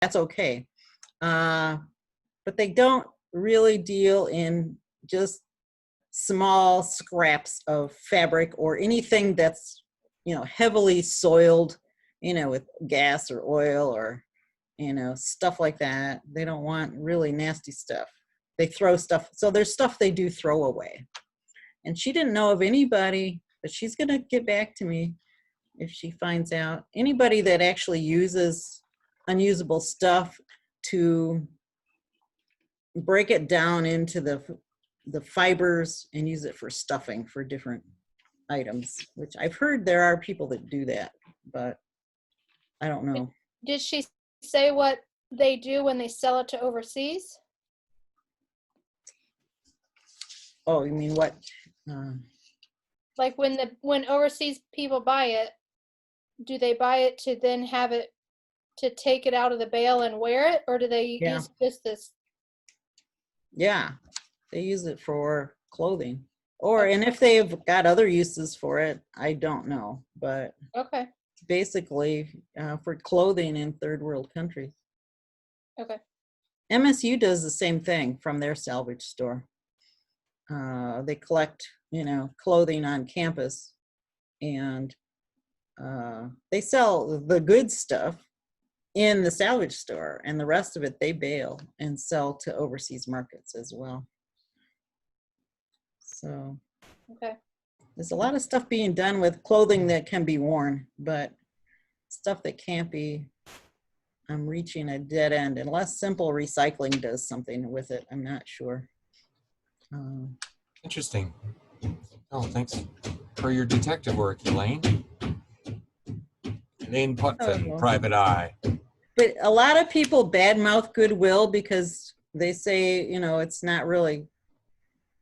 that's okay. But they don't really deal in just small scraps of fabric or anything that's, heavily soiled, with gas or oil or, stuff like that. They don't want really nasty stuff. They throw stuff. So there's stuff they do throw away. And she didn't know of anybody, but she's going to get back to me if she finds out anybody that actually uses unusable stuff to break it down into the fibers and use it for stuffing for different items, which I've heard there are people that do that, but I don't know. Did she say what they do when they sell it to overseas? Oh, you mean what? Like when overseas people buy it, do they buy it to then have it to take it out of the bale and wear it, or do they use just this? Yeah, they use it for clothing, and if they've got other uses for it, I don't know, but okay, basically for clothing in third world countries. Okay. MSU does the same thing from their salvage store. They collect, clothing on campus, and they sell the good stuff in the salvage store, and the rest of it they bale and sell to overseas markets as well. So there's a lot of stuff being done with clothing that can be worn, but stuff that can't be, I'm reaching a dead end unless simple recycling does something with it. I'm not sure. Interesting. Oh, thanks for your detective work, Elaine. Elaine Putfin, Private Eye. But a lot of people badmouth Goodwill because they say, it's not really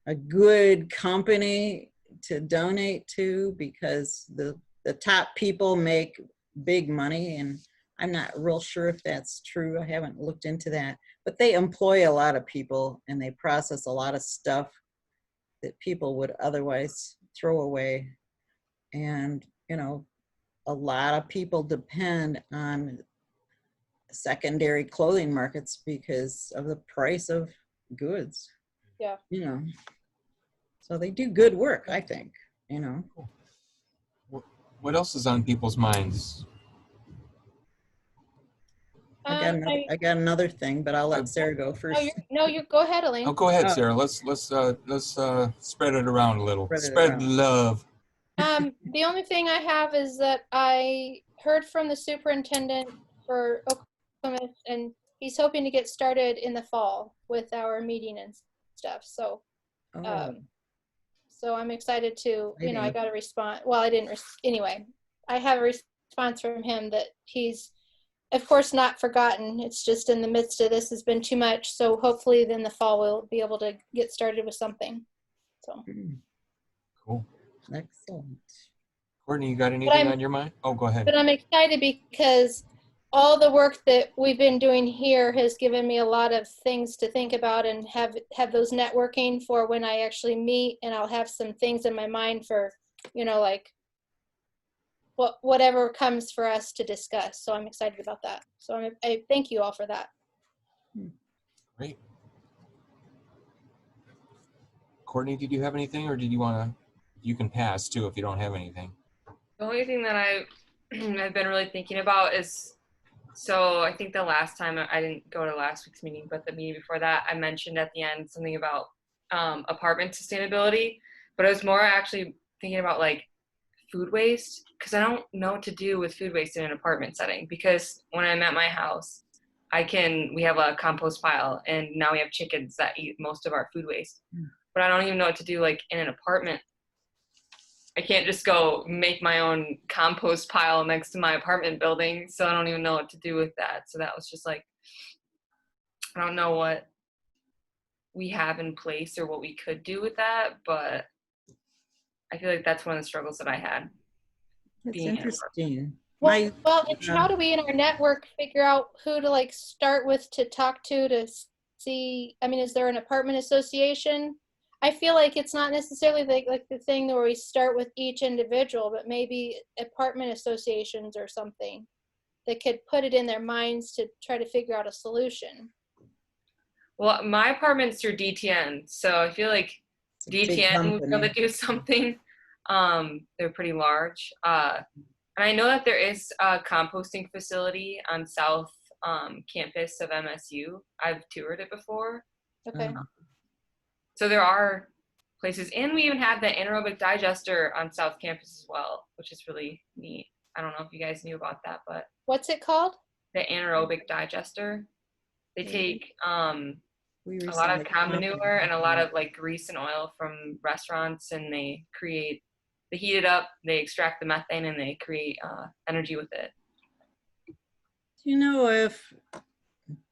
a good company to donate to because the top people make big money, and I'm not real sure if that's true. I haven't looked into that, but they employ a lot of people and they process a lot of stuff that people would otherwise throw away. And, a lot of people depend on secondary clothing markets because of the price of goods. Yeah. So they do good work, I think, What else is on people's minds? I got another thing, but I'll let Sarah go first. You go ahead, Elaine. Oh, go ahead, Sarah. Let's spread it around a little. Spread love. The only thing I have is that I heard from the superintendent for Oklahoma, and he's hoping to get started in the fall with our meeting and stuff. So, so I'm excited to, I got a response. Well, I didn't. Anyway, I have a response from him that he's, of course, not forgotten. It's just in the midst of this has been too much. So hopefully then the fall we'll be able to get started with something. So. Cool. Excellent. Courtney, you got anything on your mind? Oh, go ahead. But I'm excited because all the work that we've been doing here has given me a lot of things to think about and have those networking for when I actually meet, and I'll have some things in my mind for, like whatever comes for us to discuss. So I'm excited about that. So I thank you all for that. Great. Courtney, did you have anything, or did you want to? You can pass too if you don't have anything. The only thing that I've been really thinking about is, so I think the last time, I didn't go to last week's meeting, but the meeting before that, I mentioned at the end something about apartment sustainability, but I was more actually thinking about like food waste, because I don't know what to do with food waste in an apartment setting, because when I'm at my house, we have a compost pile, and now we have chickens that eat most of our food waste, but I don't even know what to do like in an apartment. I can't just go make my own compost pile next to my apartment building, so I don't even know what to do with that. So that was just like, I don't know what we have in place or what we could do with that, but I feel like that's one of the struggles that I had. That's interesting. Well, how do we in our network figure out who to like start with to talk to see, is there an apartment association? I feel like it's not necessarily like the thing where we start with each individual, but maybe apartment associations or something that could put it in their minds to try to figure out a solution. Well, my apartment's through DTN, so I feel like It's a big DTN would be able company. to do something. They're pretty large. And I know that there is a composting facility on South campus of MSU. I've toured it before. Okay. So there are places, and we even have the anaerobic digester on South campus as well, which is really neat. I don't know if you guys knew about that, but What's it called? the anaerobic digester, they take We a lot of recently cow talked manure and a about lot that. of like grease and oil from restaurants, and they heat it up, they extract the methane, and they create energy with it. Do you know if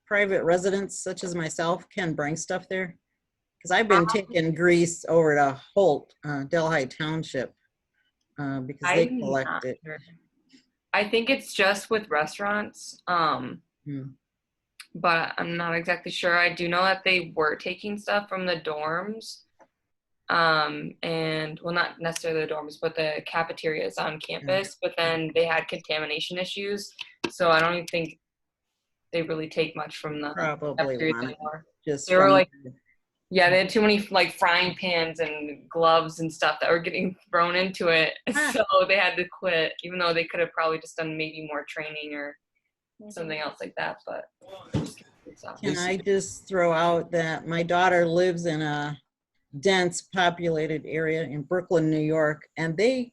private residents such as myself can bring stuff there? Because I've been taking grease over to Holt, Delhi Township, because they I'm collect not it. sure. I think it's just with restaurants, but I'm not exactly sure. I do know that they were taking stuff from the dorms, and well, not necessarily the dorms, but the cafeterias on campus, but then they had contamination issues, so I don't even think they really take much from the Probably cafeterias want it anymore. just They were from like, yeah, they had too many like frying pans and gloves and stuff that were getting thrown into it, so they had to quit, even though they could have probably just done maybe more training or something else like that. But Can I just throw out that my daughter lives in a dense populated area in Brooklyn, New York, and they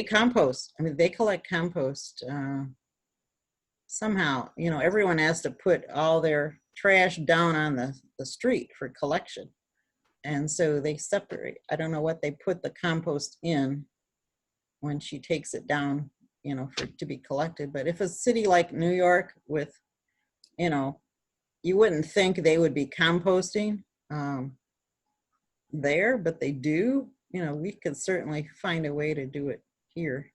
compost. I mean, they collect compost somehow. You know, everyone has to put all their trash down on the street for collection, and so they separate. I don't know what they put the compost in when she takes it down, you know, for it to be collected. But if a city like New York with, you know, you wouldn't think they would be composting there, but they do. You know, we could certainly find a way to do it here,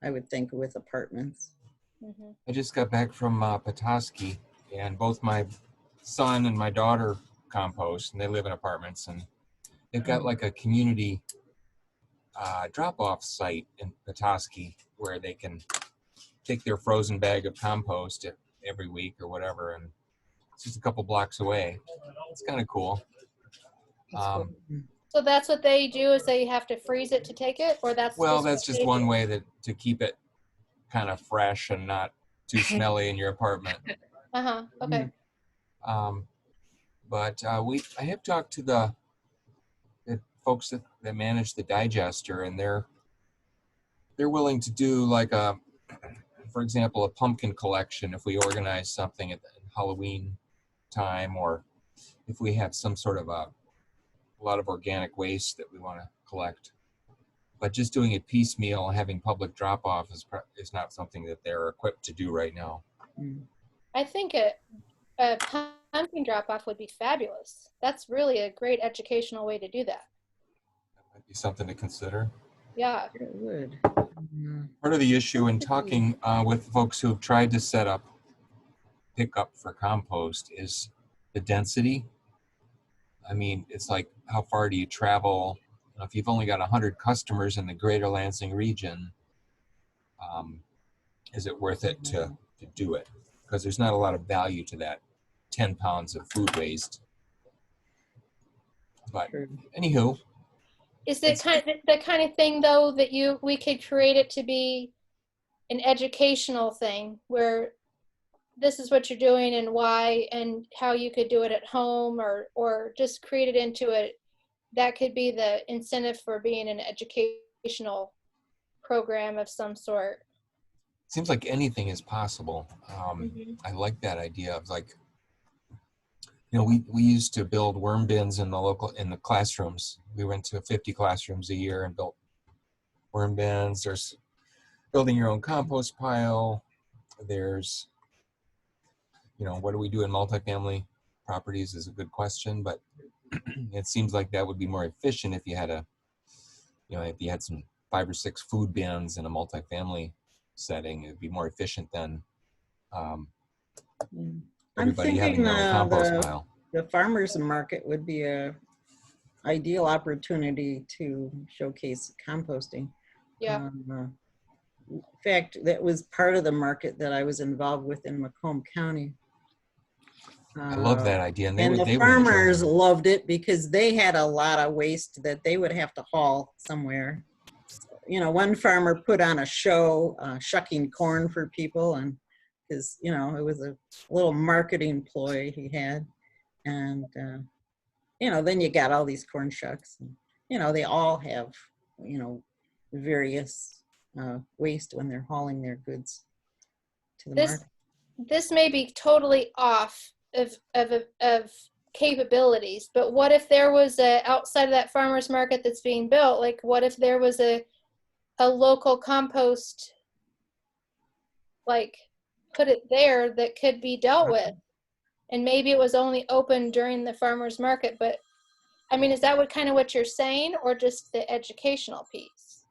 I would think, with apartments. I just got back from Petoskey, and both my son and my daughter compost, and they live in apartments, and they've got like a community drop-off site in Petoskey where they can take their frozen bag of compost every week or whatever, and it's just a couple blocks away. It's kind of cool. So that's what they do, is they have to freeze it to take it, or that's Well, just that's what just they one do? way to keep it kind of fresh and not too smelly in your apartment. Okay. But I have talked to the folks that manage the digester, and they're willing to do like for example, a pumpkin collection if we organize something at Halloween time, or if we have some sort of a lot of organic waste that we want to collect. But just doing it piecemeal, having public drop-off is not something that they're equipped to do right now. I think a pumpkin drop-off would be fabulous. That's really a great educational way to do that. That might be something to consider. Yeah. It would. Part of the issue in talking with folks who have tried to set up pickup for compost is the density. I mean, it's like, how far do you travel? If you've only got 100 customers in the greater Lansing region, is it worth it to do it? Because there's not a lot of value to that 10 pounds of food waste. But anywho. Is it the kind of thing, though, that we could create it to be an educational thing, where this is what you're doing and why and how you could do it at home, or just create it into it? That could be the incentive for being an educational program of some sort. Seems like anything is possible. I like that idea of, like, you know, we used to build worm bins in the classrooms. We went to 50 classrooms a year and built worm bins. There's building your own compost pile. There's, you know, what do we do in multifamily properties is a good question, but it seems like that would be more efficient if you had if you had some 5 or 6 food bins in a multifamily setting. It'd be more efficient than everybody having their own compost pile. The farmers market would be a ideal opportunity to showcase composting. Yeah. In fact, that was part of the market that I was involved with in Macomb County. I love that idea. And the farmers loved it because they had a lot of waste that they would have to haul somewhere. You know, one farmer put on a show shucking corn for people, and because, you know, it was a little marketing ploy he had. And, you know, then you got all these corn shucks. And, you know, they all have, you know, various waste when they're hauling their goods to the market. This may be totally off of capabilities, but what if there was outside of that farmer's market that's being built, like what if there was a local compost, like put it there, that could be dealt with, and maybe it was only open during the farmer's market? But I mean, is that what you're saying, or just the educational piece?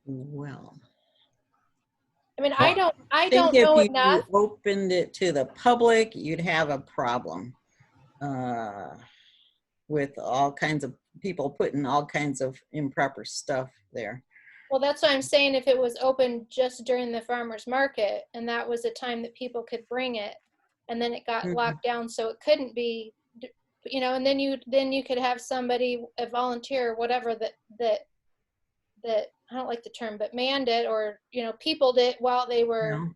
Well, I mean, I don't know if enough. you opened it to the public, you'd have a problem with all kinds of people putting all kinds of improper stuff there. Well, that's what I'm saying. If it was open just during the farmer's market, and that was a time that people could bring it, and then it got locked down, so it couldn't be, you know, and then you could have somebody, a volunteer or whatever, that I don't like the term, but manned it, or, you know, peopled it while they were. No.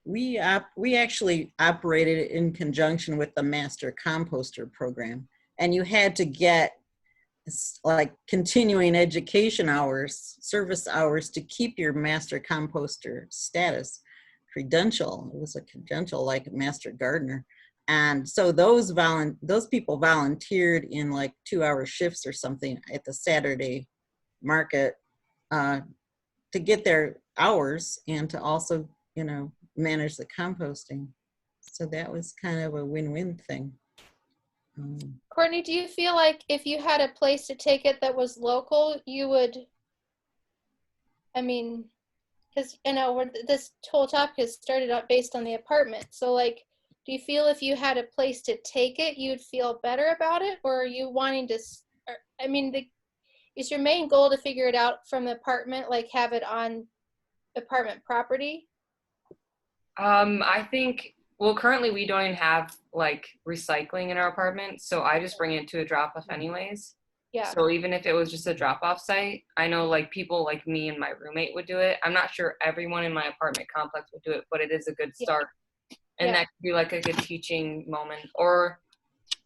We actually operated it in conjunction with the Master Composter program, and you had to get like continuing education hours, service hours, to keep your Master Composter status credential. It was a credential like Master Gardener. And so those people volunteered in like 2-hour shifts or something at the Saturday market to get their hours and to also, you know, manage the composting. So that was kind of a win-win thing. Courtney, do you feel like if you had a place to take it that was local, you would, I mean, because, you know, this whole topic has started out based on the apartment. So, like, do you feel if you had a place to take it, you'd feel better about it? Or are you wanting to, I mean, is your main goal to figure it out from the apartment, like have it on apartment property? I think, well, currently we don't even have like recycling in our apartment, so I just bring it to a drop-off anyways. Yeah. So even if it was just a drop-off site, I know like people like me and my roommate would do it. I'm not sure everyone in my apartment complex would do it, but it is a good start. And that could be like a good teaching moment, or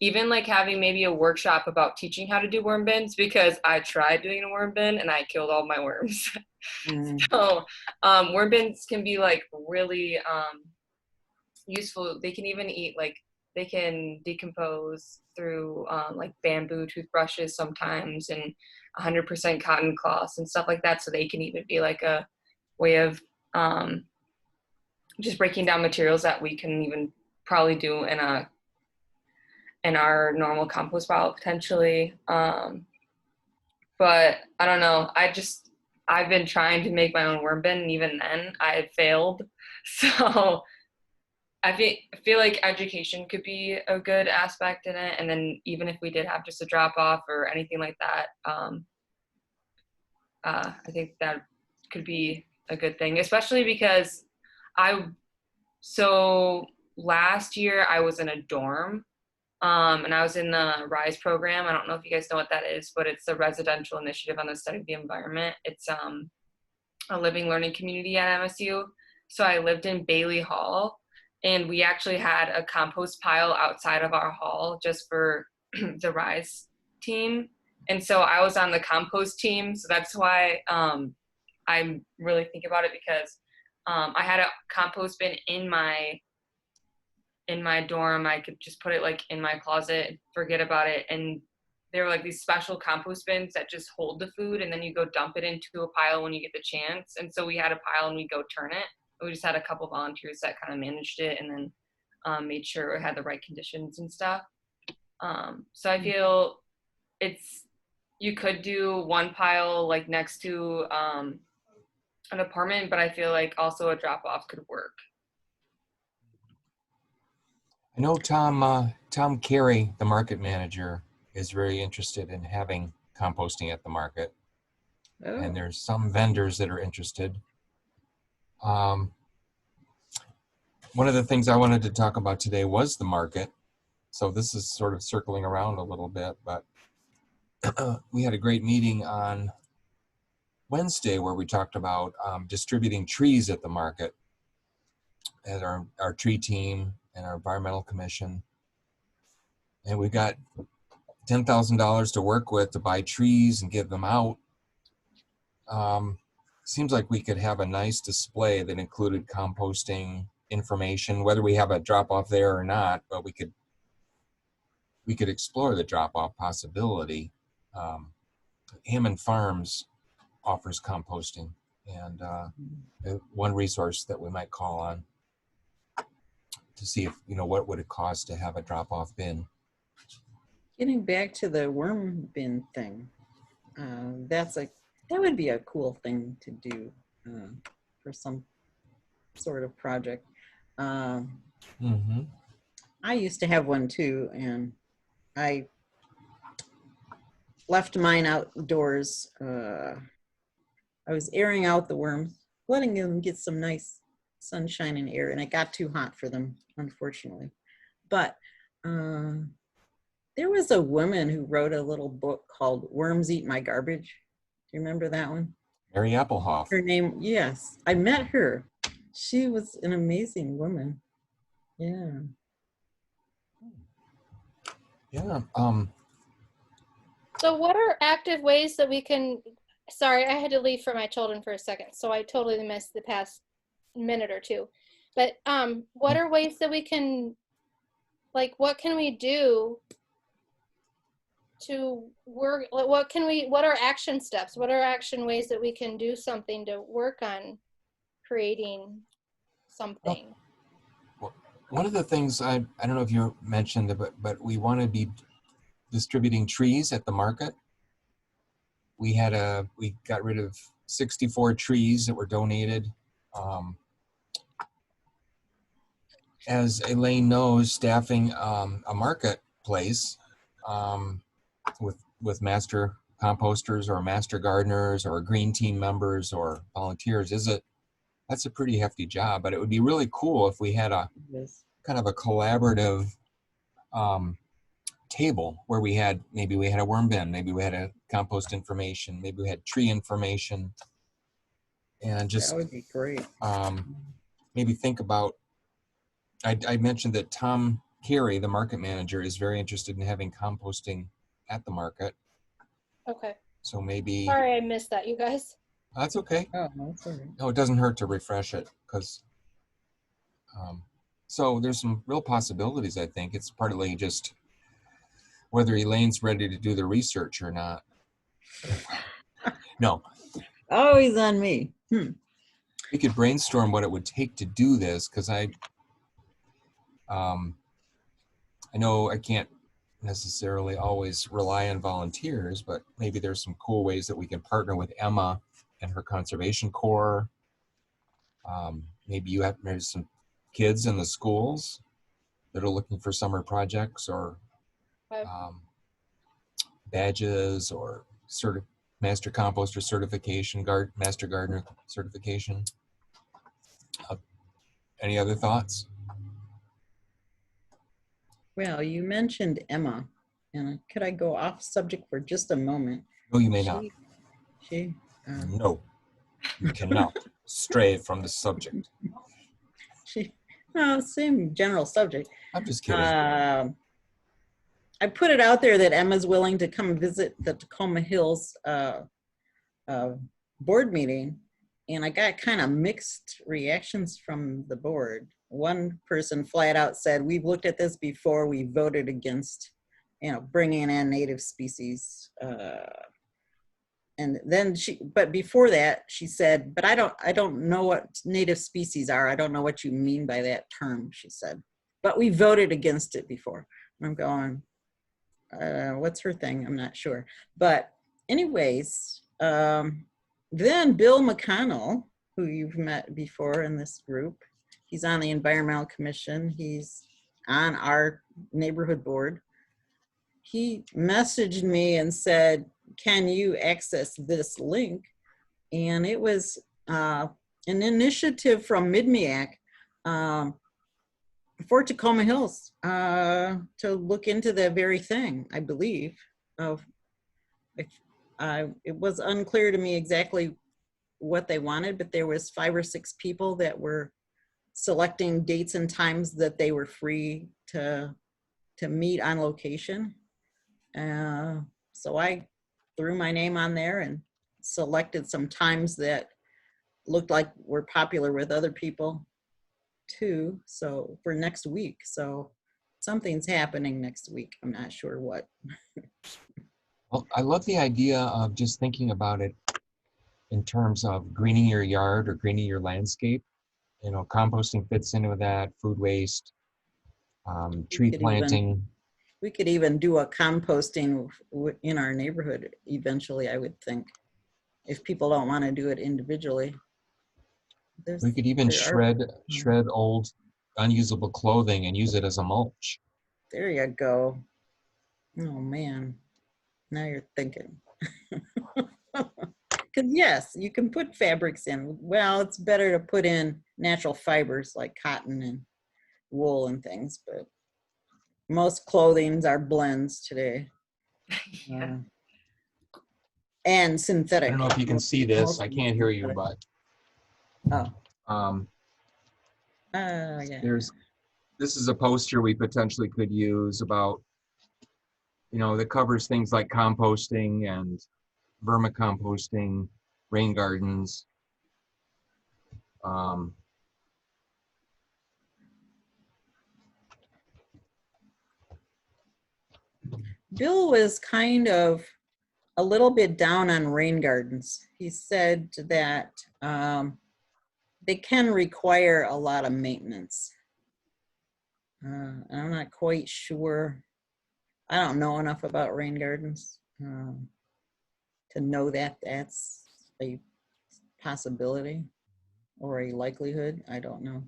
even like having maybe a workshop about teaching how to do worm bins, because I tried doing a worm bin and I killed all my worms. So worm bins can be like really useful. They can even eat, like they can decompose through like bamboo toothbrushes sometimes, and 100% cotton cloths and stuff like that. So they can even be like a way of just breaking down materials that we can even probably do in our normal compost pile potentially. But I don't know. I've been trying to make my own worm bin, and even then I had failed. So I feel like education could be a good aspect in it. And then even if we did have just a drop off or anything like that, I think that could be a good thing, especially because last year I was in a dorm, and I was in the RISE program. I don't know if you guys know what that is, but it's the Residential Initiative on the Study of the Environment. It's a living learning community at MSU. So I lived in Bailey Hall, and we actually had a compost pile outside of our hall just for the RISE team. And so I was on the compost team. So that's why I really think about it, because I had a compost bin in my dorm. I could just put it like in my closet and forget about it. And there were like these special compost bins that just hold the food, and then you go dump it into a pile when you get the chance. And so we had a pile and we go turn it. We just had a couple volunteers that kind of managed it, and then made sure it had the right conditions and stuff. So I feel you could do one pile like next to an apartment, but I feel like also a drop off could work. I know Tom Carey, the market manager, is very interested in having composting at the market. Oh. and there's some vendors that are interested. One of the things I wanted to talk about today was the market. So this is sort of circling around a little bit, but we had a great meeting on Wednesday where we talked about distributing trees at the market at our tree team and our environmental commission. And we got $10,000 to work with to buy trees and give them out. Seems like we could have a nice display that included composting information, whether we have a drop-off there or not, but we could explore the drop-off possibility. Hammond Farms offers composting, and one resource that we might call on to see if, what would it cost to have a drop-off bin. Getting back to the worm bin thing, that would be a cool thing to do for some sort of project. I used to have one too, and I left mine outdoors. I was airing out the worms, letting them get some nice sunshine and air, and it got too hot for them, unfortunately. But there was a woman who wrote a little book called Worms Eat My Garbage. Do you remember that one? Mary Applehoff. Her name, yes. I met her. She was an amazing woman. Yeah. Yeah. So what are active ways that we can, sorry, I had to leave for my children for a second, so I totally missed the past minute or two. But what are ways that we can, like, what can we do to work, what are action steps? What are action ways that we can do something to work on creating something? Well, one of the things, I don't know if you mentioned it, but we want to be distributing trees at the market. We got rid of 64 trees that were donated. As Elaine knows, staffing a marketplace with master composters or master gardeners or green team members or volunteers that's a pretty hefty job. But it would be really cool if we had a kind of a collaborative table where maybe we had a worm bin, maybe we had a compost information, maybe we had tree information, and just that would be great. Maybe think about. I mentioned that Tom Carey, the market manager, is very interested in having composting at the market. Okay. So maybe. Sorry, I missed that, you guys. That's okay. Oh, that's all right. No, it doesn't hurt to refresh it, because. So there's some real possibilities. I think it's partly just whether Elaine's ready to do the research or not. No. Always on me. We could brainstorm what it would take to do this, because I know I can't necessarily always rely on volunteers, but maybe there's some cool ways that we can partner with Emma and her conservation corps. Maybe there's some kids in the schools that are looking for summer projects or badges or master composter certification, master gardener certification. Any other thoughts? Well, you mentioned Emma, and could I go off subject for just a moment? No, you may not. No, you cannot stray from the subject. Same general subject. I'm just kidding. I put it out there that Emma's willing to come visit the Tacoma Hills board meeting, and I got kind of mixed reactions from the board. One person flat out said, "We've looked at this before. We voted against, bringing in native species." And then but before that, she said, "But I don't know what native species are. I don't know what you mean by that term," she said. "But we voted against it before." And I'm going, what's her thing? I'm not sure. But anyways, then Bill McConnell, who you've met before in this group, he's on the Environmental Commission. He's on our neighborhood board. He messaged me and said, can you access this link? And it was an initiative from MidMeac for Tacoma Hills to look into the very thing, I believe. Of it was unclear to me exactly what they wanted, but there was 5 or 6 people that were selecting dates and times that they were free to meet on location. So I threw my name on there and selected some times that looked like were popular with other people too. So for next week, so something's happening next week. I'm not sure what. Well, I love the idea of just thinking about it in terms of greening your yard or greening your landscape. You know, composting fits into that, food waste, tree planting. We could even do a composting in our neighborhood eventually, I would think, if people don't want to do it individually. We could even shred old unusable clothing and use it as a mulch. There you go. Oh man, now you're thinking. Because yes, you can put fabrics in. Well, it's better to put in natural fibers like cotton and wool and things, but most clothings are blends today. Yeah. And synthetic. I don't know if you can see this. I can't hear you, but yeah. This is a poster we potentially could use about, you know, that covers things like composting and vermicomposting, rain gardens. Bill was kind of a little bit down on rain gardens. He said that they can require a lot of maintenance. I'm not quite sure. I don't know enough about rain gardens to know that that's a possibility or a likelihood. I don't know.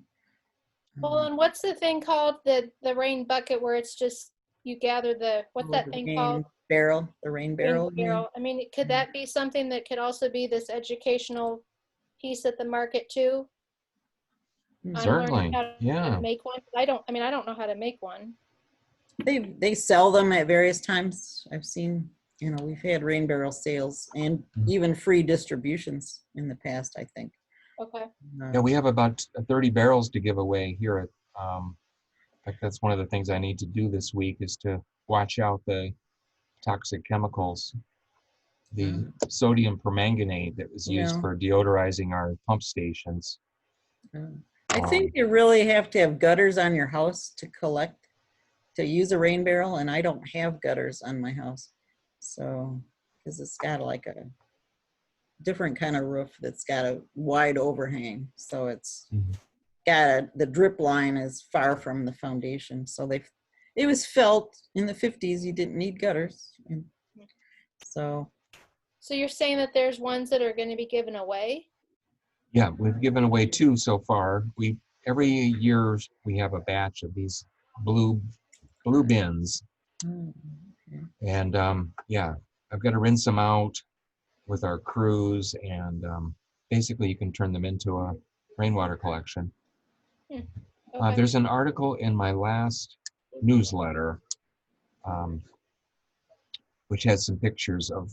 Well, and what's the thing called, the rain bucket, where it's just you gather what's that thing called? Barrel, the rain barrel. I mean, could that be something that could also be this educational piece at the market too? Certainly, yeah. Make one. I don't know how to make one. They sell them at various times. I've seen, you know, we've had rain barrel sales and even free distributions in the past, I think. Okay. Yeah, we have about 30 barrels to give away here at, in fact, that's one of the things I need to do this week is to watch out the toxic chemicals. The sodium permanganate that was used for deodorizing our pump stations. I think you really have to have gutters on your house to use a rain barrel, and I don't have gutters on my house. So, because it's got like a different kind of roof that's got a wide overhang. So it's got the drip line is far from the foundation. So it was felt in the 50s you didn't need gutters. And so you're saying that there's ones that are going to be given away? Yeah, we've given away 2 so far. Every year we have a batch of these blue bins. And yeah, I've got to rinse them out with our crews, and basically you can turn them into a rainwater collection. Okay. There's an article in my last newsletter which has some pictures of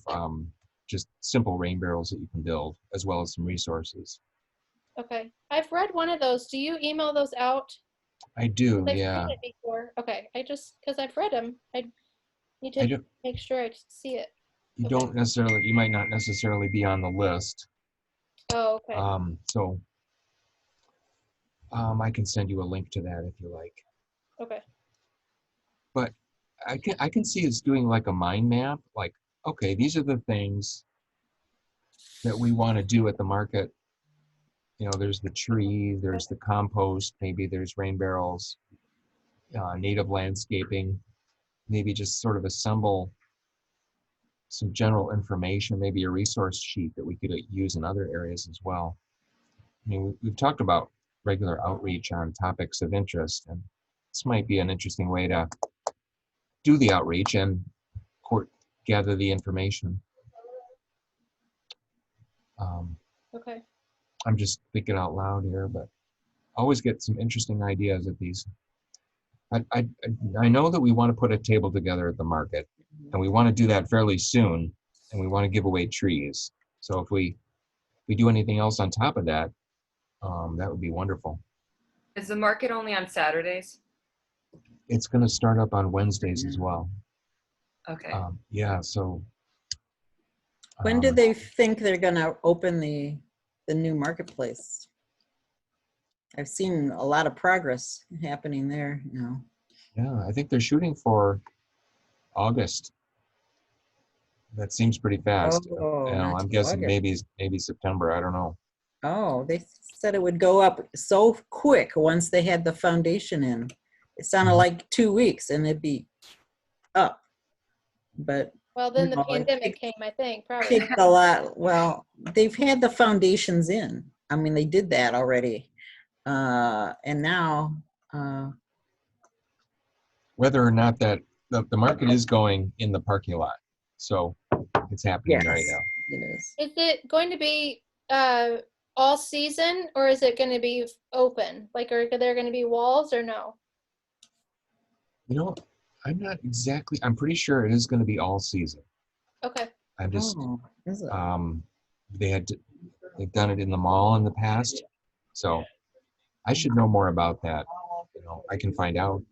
just simple rain barrels that you can build, as well as some resources. Okay, I've read one of those. Do you email those out? I do, I've yeah. seen it before. Okay, because I've read them. I need to make sure I see it. You don't necessarily, you might not necessarily be on the list. Oh, okay. So I can send you a link to that if you like. Okay. But I can see it's doing like a mind map, like, okay, these are the things that we want to do at the market. You know, there's the tree, there's the compost, maybe there's rain barrels, native landscaping, maybe just sort of assemble some general information, maybe a resource sheet that we could use in other areas as well. I mean, we've talked about regular outreach on topics of interest, and this might be an interesting way to do the outreach and gather the information. Okay. I'm just thinking out loud here, but I always get some interesting ideas at these. I know that we want to put a table together at the market, and we want to do that fairly soon, and we want to give away trees. So if we do anything else on top of that, that would be wonderful. Is the market only on Saturdays? It's going to start up on Wednesdays as well. Okay. Yeah, so. When do they think they're going to open the new marketplace? I've seen a lot of progress happening there, you know. Yeah, I think they're shooting for August. That seems pretty fast. Oh, not I'm till guessing August. maybe September. I don't know. Oh, they said it would go up so quick once they had the foundation in. It sounded like 2 weeks and it'd be up. But Well, then the no, it pandemic came, I think, probably. takes a lot. Well, they've had the foundations in. I mean, they did that already. And now, Whether or not that the market is going in the parking lot, so it's happening yes, right now. it is. Is it going to be all season, or is it going to be open? Like, are there going to be walls or no? You know, I'm pretty sure it is going to be all season. Okay. I'm just, Oh, is it? they've done it in the mall in the past, so I should know more about that. You know, I can find out.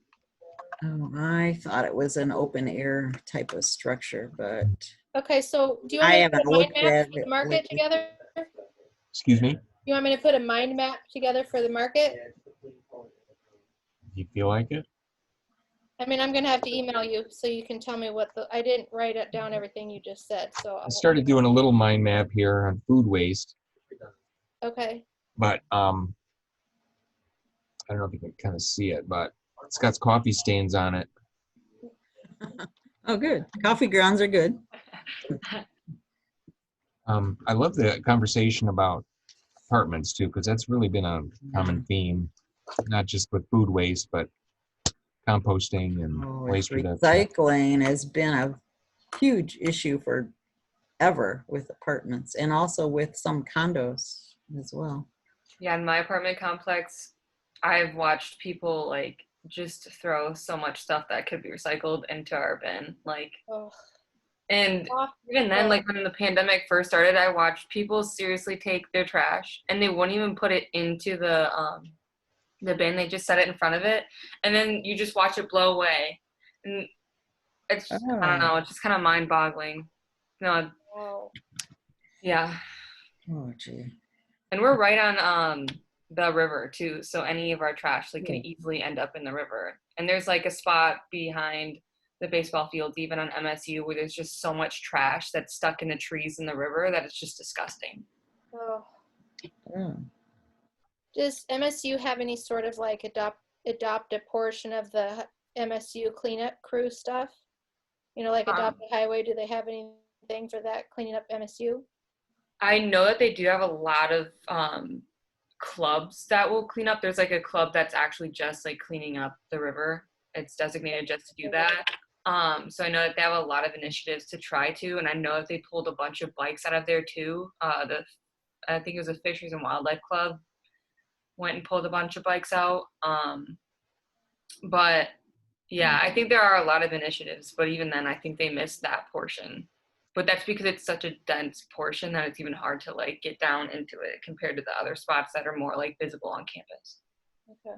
Oh, I thought it was an open air type of structure, but Okay, so do you want I me to haven't put a mind looked map at for the it market lately. together? Excuse me? You want me to put a mind map together for the market? Do you feel like it? I mean, I'm going to have to email you so you can tell me I didn't write it down everything you just said, so. I started doing a little mind map here on food waste, Okay. but I don't know if you can kind of see it, but it's got coffee stains on it. Oh, good. Coffee grounds are good. I love the conversation about apartments too, because that's really been a common theme, not just with food waste, but composting and waste reduction. Recycling has been a huge issue forever with apartments and also with some condos as well. Yeah, in my apartment complex, I've watched people like just throw so much stuff that could be recycled into our bin. Like, Oh. and even then, like when the pandemic first started, I watched people seriously take their trash and they wouldn't even put it into the bin. They just set it in front of it, and then you just watch it blow away. And it's I don't know, it's just kind of mind-boggling. No, yeah. Oh, gee. And we're right on the river too, so any of our trash like can easily end up in the river. And there's like a spot behind the baseball fields, even on MSU, where there's just so much trash that's stuck in the trees in the river that it's just disgusting. Oh. Yeah. Does MSU have any sort of like adopt a portion of the MSU cleanup crew stuff? You know, like adopt a highway. Do they have anything for that cleaning up MSU? I know that they do have a lot of clubs that will clean up. There's like a club that's actually just like cleaning up the river. It's designated just to do that. So I know that they have a lot of initiatives to try to, and I know that they pulled a bunch of bikes out of there too. I think it was a Fisheries and Wildlife Club went and pulled a bunch of bikes out. But yeah, I think there are a lot of initiatives, but even then I think they missed that portion. But that's because it's such a dense portion that it's even hard to like get down into it compared to the other spots that are more like visible on campus. Okay.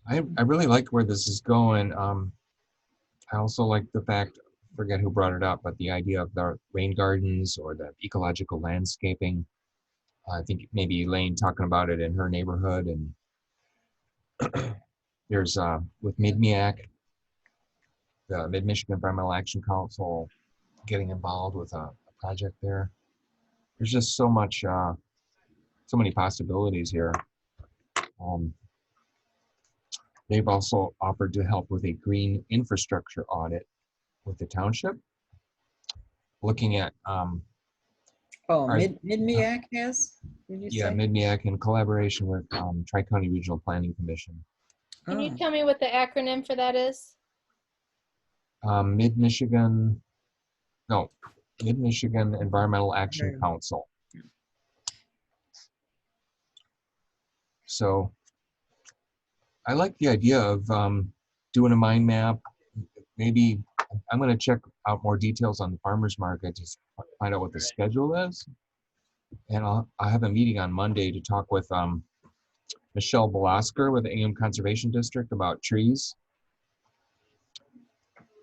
I really like where this is going. I also like the fact, I forget who brought it up, but the idea of the rain gardens or the ecological landscaping. I think maybe Elaine talking about it in her neighborhood, and there's with MidMIAC, the Mid-Michigan Environmental Action Council getting involved with a project there. There's just so much, so many possibilities here. They've also offered to help with a green infrastructure audit with the township, looking at MidMIAC has? Did you say? MidMIAC in collaboration with Tri-County Regional Planning Commission. Can you tell me what the acronym for that is? Mid-Michigan No, Mid-Michigan Environmental Action Right. Council. So I like the idea of doing a mind map. Maybe I'm going to check out more details on the farmers market to find out what the schedule is. And I'll have a meeting on Monday to talk with Michelle Belasker with the AM Conservation District about trees.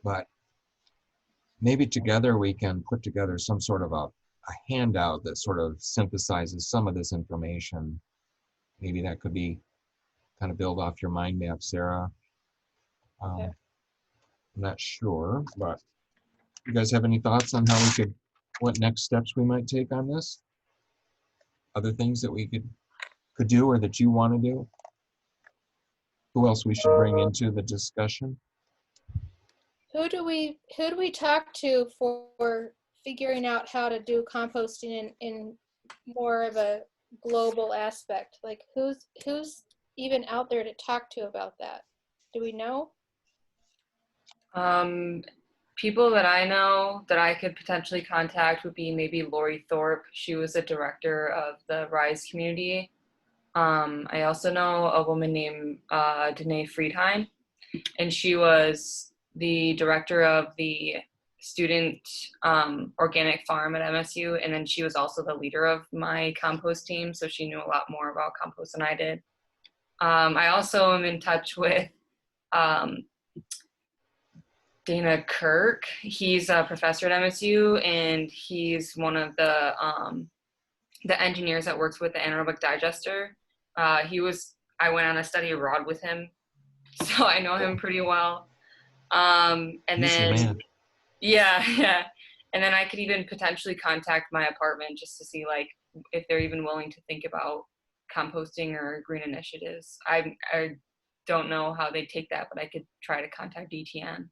But maybe together we can put together some sort of a handout that sort of synthesizes some of this information. Maybe that could be kind of build off your mind map, Sarah. Yeah. I'm not sure, but you guys have any thoughts on how we could, what next steps we might take on this? Other things that we could do or that you want to do? Who else we should bring into the discussion? Who do we talk to for figuring out how to do composting in more of a global aspect? Like who's even out there to talk to about that? Do we know? People that I know that I could potentially contact would be maybe Lori Thorpe. She was a director of the RISE community. I also know a woman named Danae Friedheim, and she was the director of the student organic farm at MSU, and then she was also the leader of my compost team, so she knew a lot more about compost than I did. I also am in touch with Dana Kirk. He's a professor at MSU, and he's one of the engineers that works with the Anaerobic Digester. I went on a study abroad with him, so I know him pretty well. And He's your then, man. yeah. And then I could even potentially contact my apartment just to see like if they're even willing to think about composting or green initiatives. I don't know how they take that, but I could try to contact DTN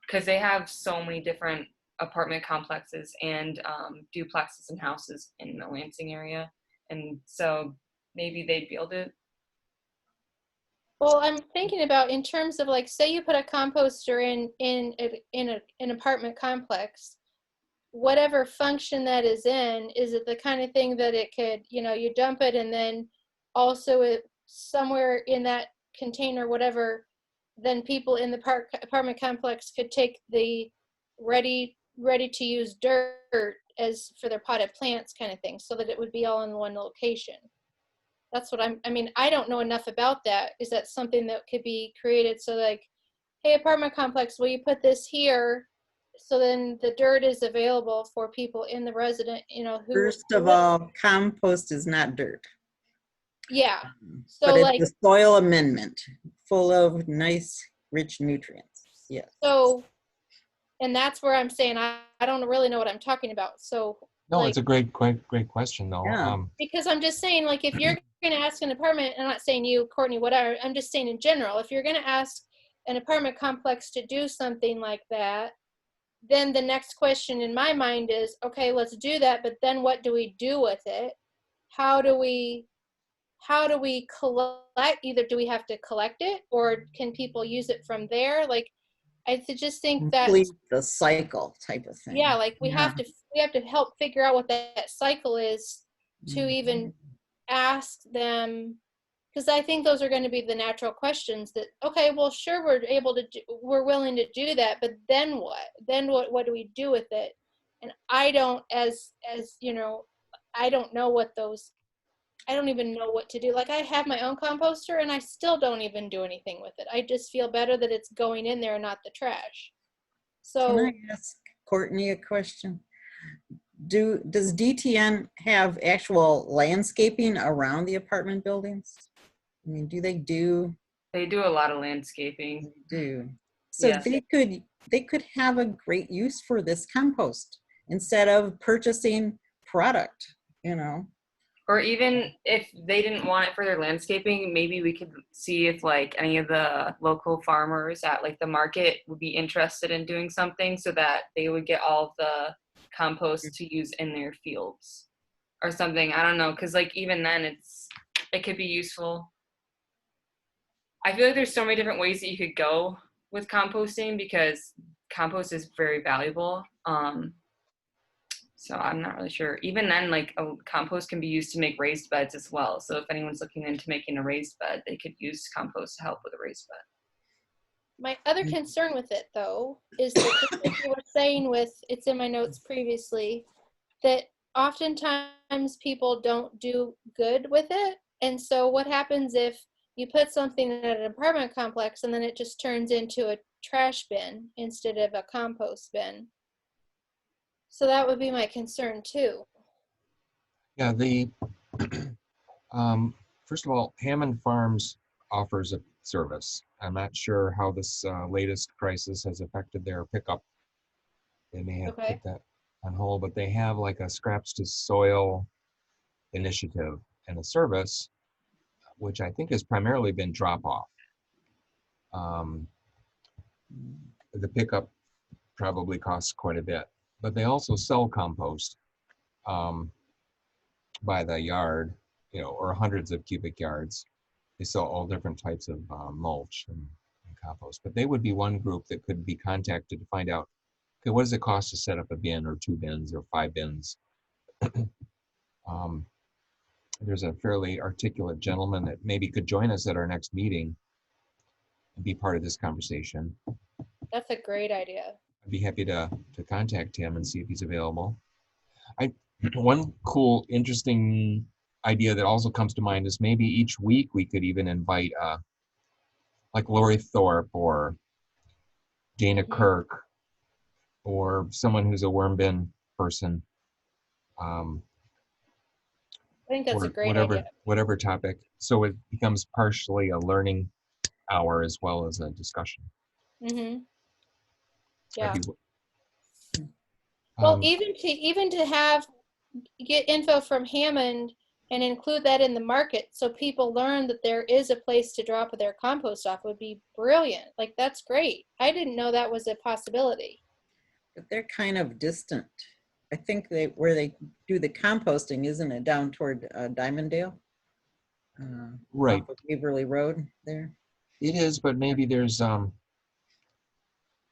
because they have so many different apartment complexes and duplexes and houses in the Lansing area, and so maybe they'd be able to. Well, I'm thinking about in terms of like, say you put a composter in an apartment complex, whatever function that is in, is it the kind of thing that it could, you dump it and then also it somewhere in that container, whatever, then people in the apartment complex could take the ready to use dirt as for their potted plants kind of thing, so that it would be all in one location. That's what I don't know enough about that. Is that something that could be created? So like, hey, apartment complex, will you put this here? So then the dirt is available for people in the resident, First of all, compost is not dirt. Yeah. So but it's like a soil amendment full of nice, rich nutrients. Yes. So, and that's where I'm saying I don't really know what I'm talking about. So No, like, it's a great question though. Yeah. Because I'm just saying, like, if you're going to ask an apartment, I'm not saying you, Courtney, whatever, I'm just saying in general, if you're going to ask an apartment complex to do something like that, then the next question in my mind is, okay, let's do that, but then what do we do with it? How do we collect? Either do we have to collect it, or can people use it from there? Like, I just think that Complete the cycle type of thing. yeah, like we have to help figure out what that cycle is to even ask them, because I think those are going to be the natural questions that, okay, well, sure, we're willing to do that, but then what do we do with it? And I don't, as I don't know I don't even know what to do. Like, I have my own composter and I still don't even do anything with it. I just feel better that it's going in there and not the trash. So can I ask Courtney a question? Does DTN have actual landscaping around the apartment buildings? I mean, they do a lot of landscaping. They do. So Yes. they could have a great use for this compost instead of purchasing product, Or even if they didn't want it for their landscaping, maybe we could see if like any of the local farmers at like the market would be interested in doing something so that they would get all of the compost to use in their fields or something. I don't know, because like even then it could be useful. I feel like there's so many different ways that you could go with composting because compost is very valuable. So I'm not really sure. Even then, like a compost can be used to make raised beds as well. So if anyone's looking into making a raised bed, they could use compost to help with a raised bed. My other concern with it, though, is that just like you were saying with, it's in my notes previously, that oftentimes people don't do good with it. And so what happens if you put something in an apartment complex and then it just turns into a trash bin instead of a compost bin? So that would be my concern too. Yeah, first of all, Hammond Farms offers a service. I'm not sure how this latest crisis has affected their pickup. They may have put that on hold, but they have like a scraps to soil initiative and a service, which I think has primarily been drop off. The pickup probably costs quite a bit, but they also sell compost by the yard, or hundreds of cubic yards. They sell all different types of mulch and compost, but they would be one group that could be contacted to find out, okay, what does it cost to set up a bin or 2 bins or 5 bins? There's a fairly articulate gentleman that maybe could join us at our next meeting and be part of this conversation. That's a great idea. I'd be happy to contact him and see if he's available. One cool, interesting idea that also comes to mind is maybe each week we could even invite like Lori Thorpe or Dana Kirk or someone who's a worm bin person. I think that's a great idea. Whatever topic. So it becomes partially a learning hour as well as a discussion. Yeah. Well, even to get info from Hammond and include that in the market so people learn that there is a place to drop their compost off would be brilliant. Like, that's great. I didn't know that was a possibility. But they're kind of distant. I think where they do the composting, isn't it down toward Diamonddale? Right. Off of Waverly Road there. It is, but maybe there's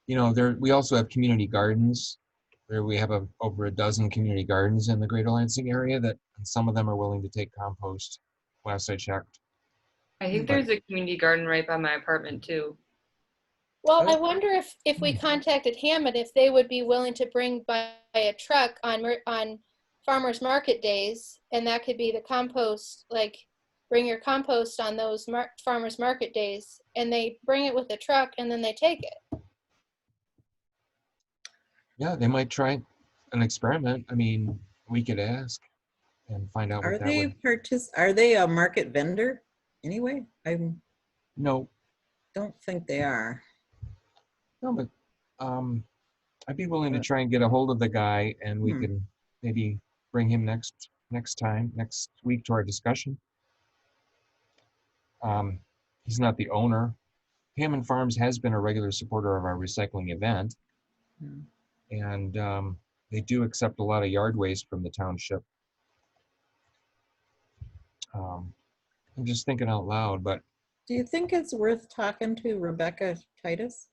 we also have community gardens. Where we have over a dozen community gardens in the Greater Lansing area and some of them are willing to take compost. Last I checked. I think there's a community garden right by my apartment too. Well, I wonder if we contacted Hammond, if they would be willing to bring by a truck on farmers market days, and that could be the compost, like bring your compost on those farmers market days, and they bring it with a truck and then they take it. Yeah, they might try an experiment. I mean, we could ask and find out what that would. Are they a market vendor anyway? No. Don't think they are. No, but I'd be willing to try and get a hold of the guy, and we can maybe bring him next week to our discussion. He's not the owner. Hammond Farms has been a regular supporter of our recycling event. And they do accept a lot of yard waste from the township. I'm just thinking out loud, but. Do you think it's worth talking to Rebecca Titus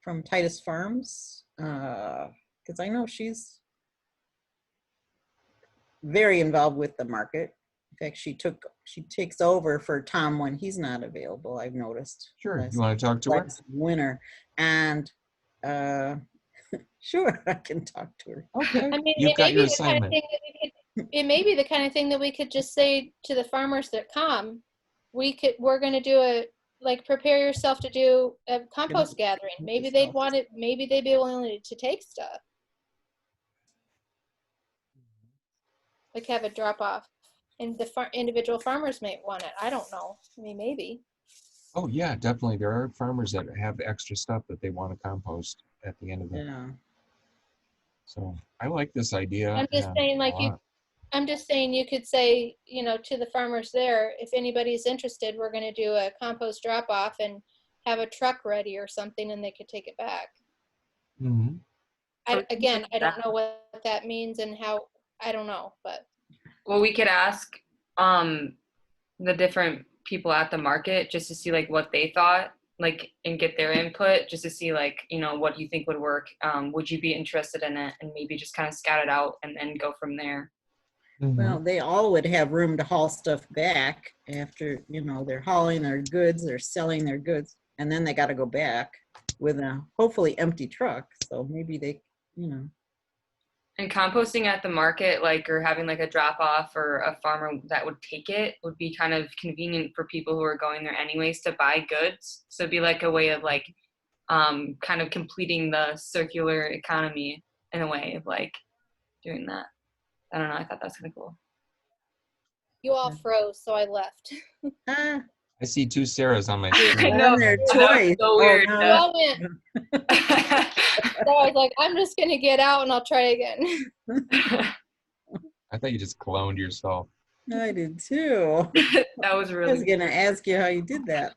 from Titus Farms? Because I know she's very involved with the market. In fact, she takes over for Tom when he's not available, I've noticed. Sure, you want to talk to her? Winter. And sure, I can talk to her. Okay. I mean, You've got your assignment. It may be the kind of thing that we could just say to the farmers that come, we're going to do prepare yourself to do a compost gathering. Maybe they'd want it. Maybe they'd be willing to take stuff. Like have a drop off, and the individual farmers may want it. I don't know. I mean, maybe. Oh yeah, definitely. There are farmers that have extra stuff that they want to compost at the end of the. Yeah. So I like this idea. I'm just saying, I'm just saying you could say, to the farmers there, if anybody's interested, we're going to do a compost drop off and have a truck ready or something, and they could take it back. I don't know what that means and how. I don't know, but. Well, we could ask the different people at the market just to see what they thought like, and get their input just to see, like, you know, what you think would work. Would you be interested in it? And maybe just kind of scout it out and then go from there. Well, they all would have room to haul stuff back after, you know, they're hauling their goods, they're selling their goods, and then they got to go back with a hopefully empty truck. So maybe they, you know. And composting at the market, like, or having like a drop off or a farmer that would take it would be kind of convenient for people who are going there anyways to buy goods. So it'd be like a way of like kind of completing the circular economy in a way of like doing that. I don't know. I thought that's kind of cool. You all froze, so I left. Ah, I see 2 Sarahs on my I screen. know. on their I know, toys. it's so weird. Oh, You no. all went. So I was like, I'm just gonna get out and I'll try again. I thought you just cloned yourself. I did too. That was I really was gonna ask you how you did that.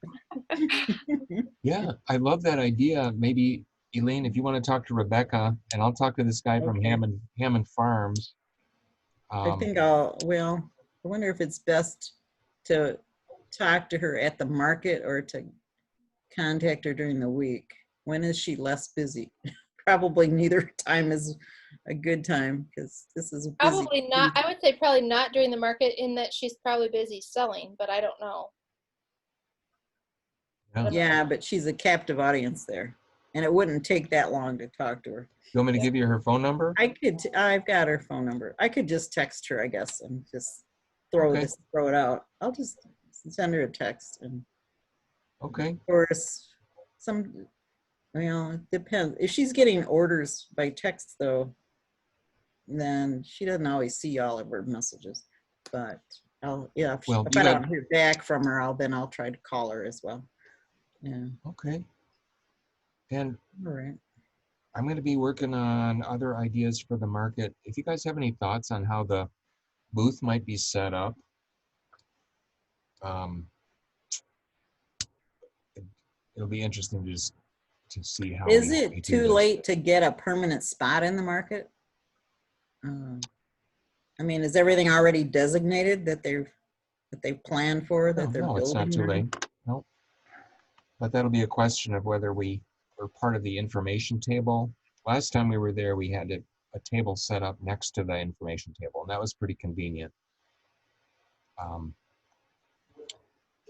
Yeah, I love that idea. Maybe, Elaine, if you want to talk to Rebecca, and I'll talk to this guy from Okay. Hammond Farms. I think I wonder if it's best to talk to her at the market or to contact her during the week. When is she less busy? Probably neither time is a good time because this is busy. Probably not. I would say probably not during the market, in that she's probably busy selling, but I don't know. Yeah, but she's a captive audience there, and it wouldn't take that long to talk to her. You want me to give you her phone number? I've got her phone number. I could just text her, I guess, and just throw Okay. it out. I'll just send her a text, and Okay. of course, it depends. If she's getting orders by text, though, then she doesn't always see all of her messages. But if I don't hear back from her, I'll try to call her as well. Yeah. Okay. And All right. I'm going to be working on other ideas for the market. If you guys have any thoughts on how the booth might be set up, it'll be interesting to see how. Is it too late to get a permanent spot in the market? I mean, is everything already designated that they plan for, that they're building? No, it's not too late. Nope. But that'll be a question of whether we were part of the information table. Last time we were there, we had a table set up next to the information table, and that was pretty convenient.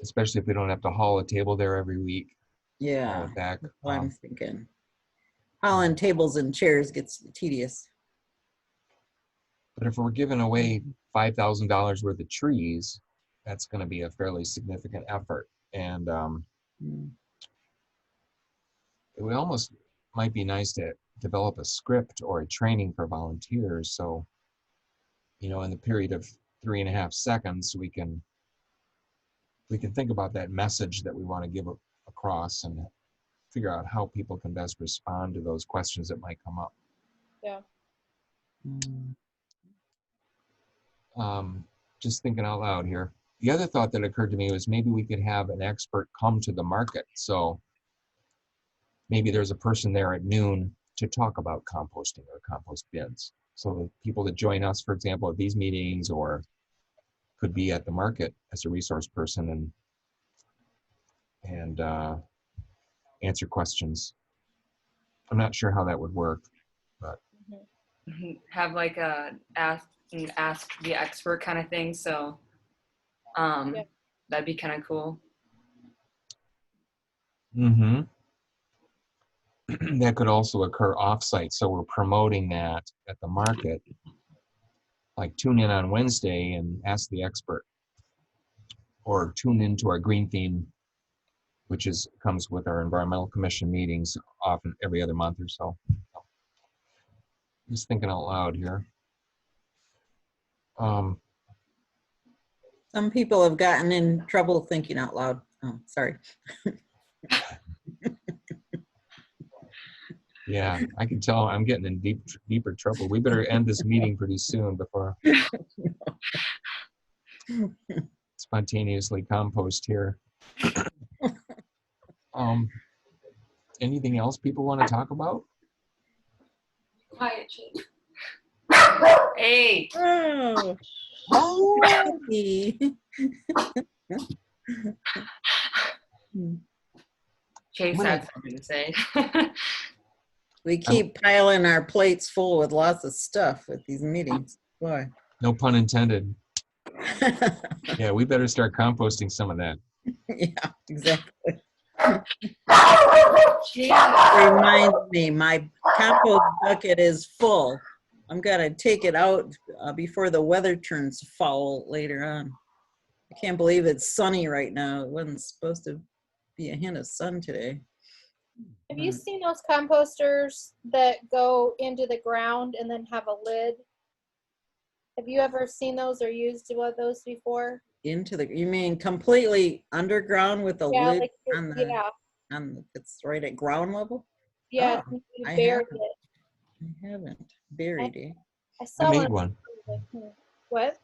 Especially if we don't have to haul a table there every week. Yeah, haul it back. that's what I'm thinking. Hauling tables and chairs gets tedious. But if we're giving away $5,000 worth of trees, that's going to be a fairly significant effort. And it would almost might be nice to develop a script or a training for volunteers. So, you know, in the period of 3.5 seconds, we can think about that message that we want to give across and figure out how people can best respond to those questions that might come up. Yeah. Just thinking out loud here. The other thought that occurred to me was maybe we could have an expert come to the market. So maybe there's a person there at noon to talk about composting or compost bins. So the people that join us, for example, at these meetings, or could be at the market as a resource person and answer questions. I'm not sure how that would work, but have like a ask the expert kind of thing. So that'd be kind of cool. That could also occur offsite. So we're promoting that at the market. Like tune in on Wednesday and ask the expert, or tune into our green theme, which comes with our environmental commission meetings often every other month or so. Just thinking out loud here. Some people have gotten in trouble thinking out loud. Oh, sorry. Yeah, I can tell I'm getting in deeper trouble. We better end this meeting pretty soon before spontaneously compost here. Anything else people want to talk about? Quiet, Chief. Hey. Oh. Chase Well, had something to say. We keep piling our plates full with lots of stuff at these meetings. Boy. No pun intended. Yeah, we better start composting some of that. Yeah, exactly. Yeah. Reminds me, my compost bucket is full. I'm gonna take it out before the weather turns foul later on. I can't believe it's sunny right now. It wasn't supposed to be a hint of sun today. Have you seen those composters that go into the ground and then have a lid? Have you ever seen those or used one of those before? Into the, you mean completely underground with a lid like on the, yeah, it's right at ground level? yeah. Oh, You I buried haven't. it. I haven't buried it. I I saw made one. What?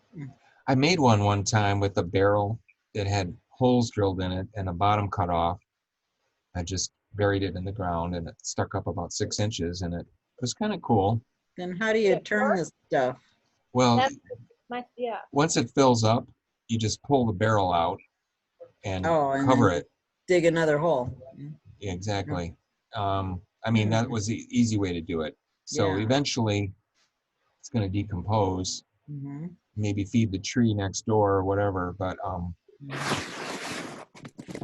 I made one time with a barrel that had holes drilled in it and a bottom cut off. I just buried it in the ground and it stuck up about 6 inches, and it was kind of cool. Then how do you turn this stuff? Well, That's yeah. once it fills up, you just pull the barrel out and Oh, and cover then it. dig another hole. Yeah, exactly. I mean, that was the easy way to do it. So Yeah. eventually it's going to decompose, Mm-hmm. maybe feed the tree next door or whatever. But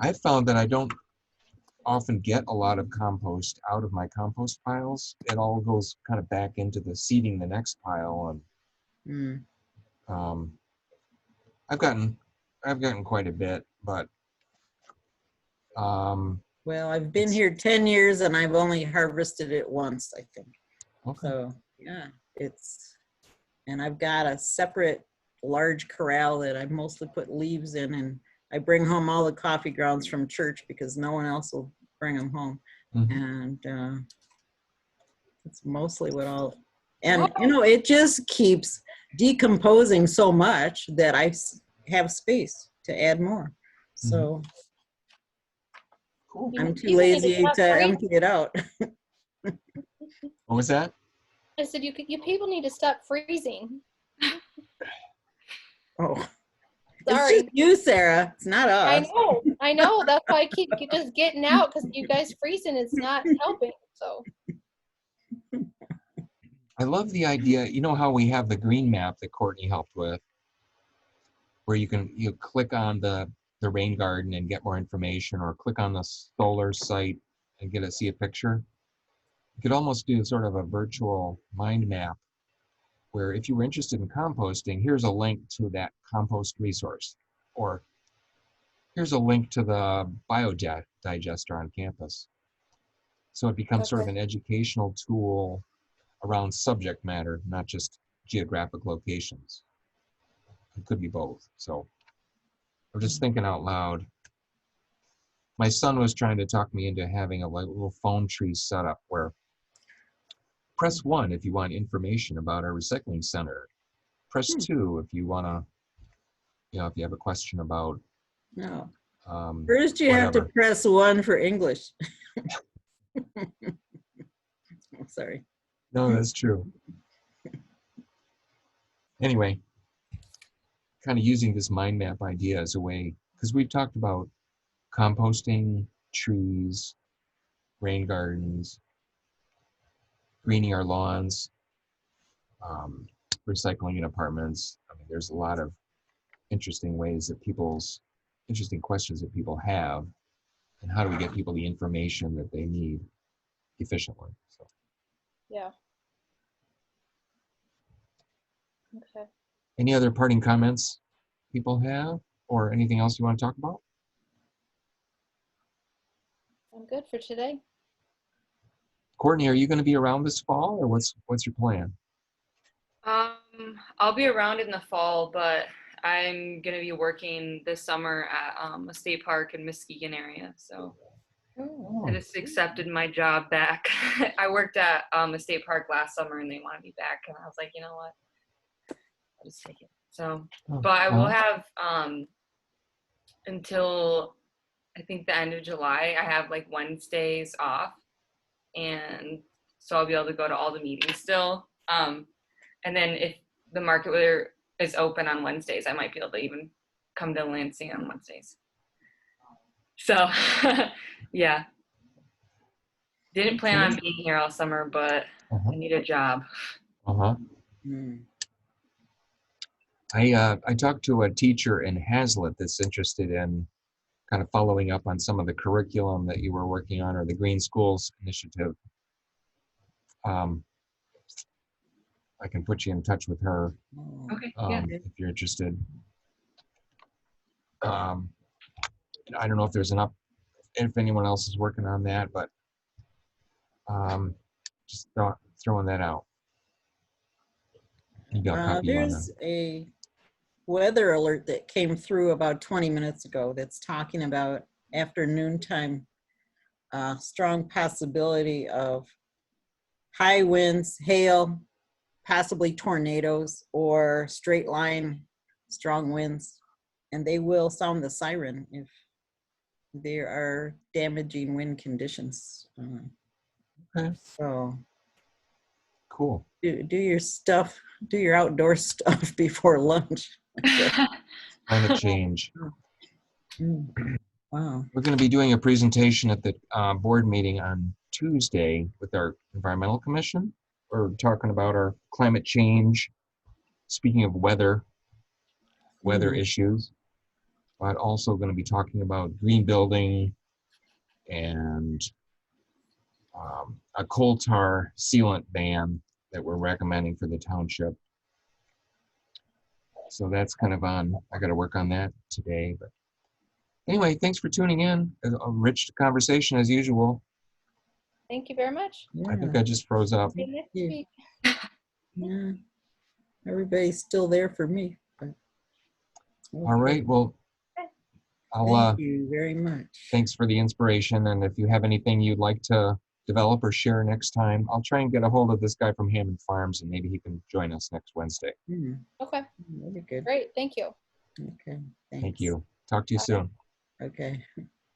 I found that I don't often get a lot of compost out of my compost piles. It all goes kind of back into the seeding the next pile. And I've gotten quite a bit, but Well, I've been here 10 years and I've only harvested it once, I think. okay. So yeah, and I've got a separate large corral that I mostly put leaves in, and I bring home all the coffee grounds from church because no one else will bring them home. And it's mostly and you know, it just keeps decomposing so much that I have space to add more. So Cool. I'm too lazy to empty it out. What was that? I said you people need to stop freezing. Oh, Sorry. it's just you, Sarah. It's not us. I know. That's why I keep just getting out, because you guys freezing is not helping. So. I love the idea. You know how we have the green map that Courtney helped with, where you click on the rain garden and get more information, or click on the solar site and see a picture. You could almost do sort of a virtual mind map, where if you were interested in composting, here's a link to that compost resource, or here's a link to the biodigester on campus. So it becomes sort of an educational tool around subject matter, not just geographic locations. It could be both. So I'm just thinking out loud. My son was trying to talk me into having a little phone tree set up where press 1 if you want information about our recycling center. Press 2 if you want to, if you have a question about. No. First, you have to press 1 for English. Oh, sorry. No, that's true. Anyway, kind of using this mind map idea as a way, because we've talked about composting, trees, rain gardens, greening our lawns, recycling in apartments. I mean, there's a lot of interesting questions that people have, and how do we get people the information that they need efficiently? So. Yeah. Okay. Any other parting comments people have, or anything else you want to talk about? I'm good for today. Courtney, are you going to be around this fall, or what's your plan? I'll be around in the fall, but I'm going to be working this summer at a state park in Muskegon area. So I just accepted my job back. I worked at a state park last summer and they wanted me back. And I was like, you know what? I'll just take it. So, but I will have until I think the end of July, I have like Wednesdays off. And so I'll be able to go to all the meetings still. And then if the market weather is open on Wednesdays, I might be able to even come to Lansing on Wednesdays. So, yeah. Didn't plan on being here all summer, but I need a job. I talked to a teacher in Hazlitt that's interested in kind of following up on some of the curriculum that you were working on, or the Green Schools Initiative. I can put you in touch with her if you're interested. I don't know if there's if anyone else is working on that, but just throwing that out. There's a weather alert that came through about 20 minutes ago that's talking about afternoon time, strong possibility of high winds, hail, possibly tornadoes, or straight line strong winds. And they will sound the siren if there are damaging wind conditions. So cool. Do your stuff, do your outdoor stuff before lunch. Climate change. Wow. We're going to be doing a presentation at the board meeting on Tuesday with our Environmental Commission. We're talking about our climate change, speaking of weather issues, but also going to be talking about green building and a coal tar sealant ban that we're recommending for the township. So that's kind of on, I got to work on that today. But anyway, thanks for tuning in. A rich conversation as usual. Thank you very much. Yeah. I think I just froze up. See you next week. Yeah. Everybody's still there for me. But okay. All right. Well, thank you very much. Thanks for the inspiration. And if you have anything you'd like to develop or share next time, I'll try and get a hold of this guy from Hammond Farms, and maybe he can join us next Wednesday. Okay. That'd be good. Great. Thank you. Okay. Thanks. Thank you. Talk to you soon. Okay.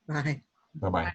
Bye. Bye-bye.